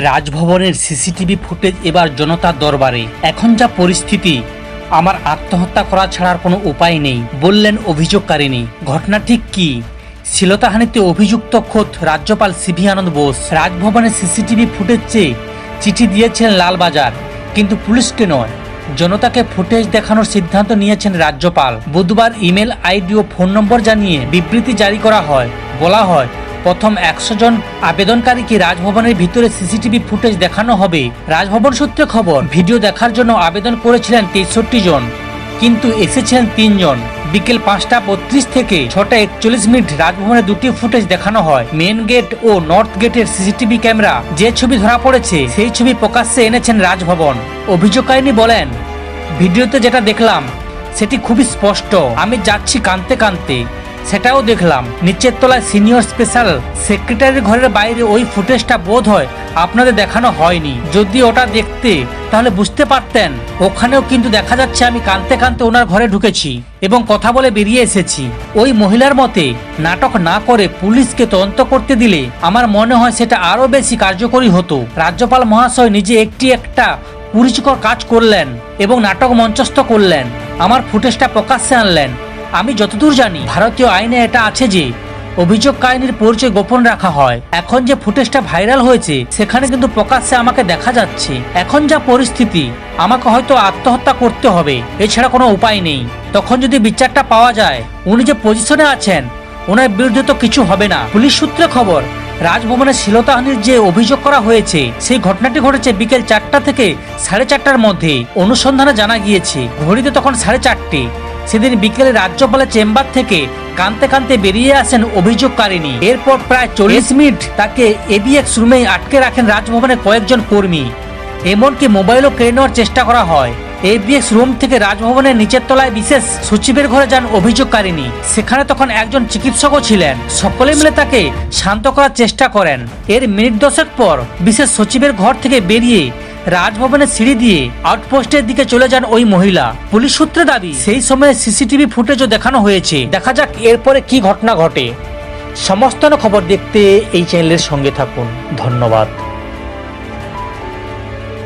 রাজভবনের CCTV footage এবার জনতার দরবারে। এখন যা পরিস্থিতি, আমার আত্মহত্যা করা ছাড়ার কোনো উপায় নেই, বললেন অভিযোগকারিনী। ঘটনা ঠিক কি? শ্লীলতাহানিতে অভিযুক্ত খোদ রাজ্যপাল সিভি আনন্দ বোস রাজভবনের সিসিটিভি ফুটেজ চেয়ে চিঠি দিয়েছেন লালবাজার, কিন্তু পুলিশকে নয়, জনতাকে ফুটেজ দেখানোর সিদ্ধান্ত নিয়েছেন রাজ্যপাল। বুধবার ইমেল আইডি ও ফোন নম্বর জানিয়ে বিবৃতি জারি করা হয়। বলা হয়, প্রথম 100 জন আবেদনকারীকে রাজভবনের ভিতরে সিসিটিভি ফুটেজ দেখানো হবে। রাজভবন সূত্রে খবর, ভিডিও দেখার জন্য আবেদন করেছিলেন 63 জন, কিন্তু এসেছিলেন 3 জন। বিকেল 5:32 থেকে 6:41 রাজভবনে দুটি ফুটেজ দেখানো হয়। মেন গেট ও নর্থ গেটের সিসিটিভি ক্যামেরা যে ছবি ধরা পড়েছে সেই ছবি প্রকাশ্যে এনেছেন রাজভবন। অভিযোগকারিনী বলেন, ভিডিওতে যেটা দেখলাম সেটি খুবই স্পষ্ট। আমি যাচ্ছি কাঁদতে কাঁদতে, সেটাও দেখলাম। নিচের তলায় সিনিয়র স্পেশাল সেক্রেটারির ঘরের বাইরে ওই ফুটেজটা বোধ হয় আপনাদের দেখানো হয়নি। যদি ওটা দেখতে তাহলে বুঝতে পারতেন। ওখানেও কিন্তু দেখা যাচ্ছে আমি কাঁদতে কাঁদতে ওনার ঘরে ঢুকেছি এবং কথা বলে বেরিয়ে এসেছি। ওই মহিলার মতে নাটক না করে পুলিশকে তদন্ত করতে দিলে আমার মনে হয় সেটা আরো বেশি কার্যকরী হতো। রাজ্যপাল মহাশয় নিজে একটা কুরুচিকর কাজ করলেন এবং নাটক মঞ্চস্থ করলেন, আমার ফুটেজটা প্রকাশ্যে আনলেন। আমি যতদূর জানি ভারতীয় আইনে এটা আছে যে অভিযোগকারিনীর পরিচয় গোপন রাখা হয়। এখন যে ফুটেজটা ভাইরাল হয়েছে সেখানে কিন্তু প্রকাশ্যে আমাকে দেখা যাচ্ছে। এখন যা পরিস্থিতি, আমাকে হয়তো আত্মহত্যা করতে হবে, এছাড়া কোনো উপায় নেই। তখন যদি বিচারটা পাওয়া যায়, উনি যে পজিশনে আছেন ওনার বিরুদ্ধে তো কিছু হবে না। পুলিশ সূত্রে খবর, রাজভবনের শ্লীলতাহানির যে অভিযোগ করা হয়েছে সেই ঘটনাটি ঘটেছে বিকেল 4টা থেকে 4:30টার মধ্যে। অনুসন্ধানে জানা গিয়েছে ঘড়িতে তখন 4:30। সেদিন বিকেলে রাজ্যপালের চেম্বার থেকে কাঁদতে কাঁদতে বেরিয়ে আসেন অভিযোগকারিনী। এরপর প্রায় 40 মিনিট তাকে এবিএক্স রুমে আটকে রাখেন রাজভবনের কয়েকজন কর্মী। এমনকি মোবাইলও কেড়ে নেওয়ার চেষ্টা করা হয়। এবিএক্স রুম থেকে রাজভবনের নিচের তলায় বিশেষ সচিবের ঘরে যান অভিযোগকারিনী। সেখানে তখন একজন চিকিৎসকও ছিলেন। সকলে মিলে তাকে শান্ত করার চেষ্টা করেন। এর মিনিট 10 পর বিশেষ সচিবের ঘর থেকে বেরিয়ে রাজভবনের সিঁড়ি দিয়ে আউটপোস্টের দিকে চলে যান ওই মহিলা। পুলিশ সূত্রে দাবি, সেই সময় সিসিটিভি ফুটেজও দেখানো হয়েছে। দেখা যাক এরপরে কি ঘটনা ঘটে। সমস্ত খবর দেখতে এই চ্যানেলের সঙ্গে থাকুন। ধন্যবাদ।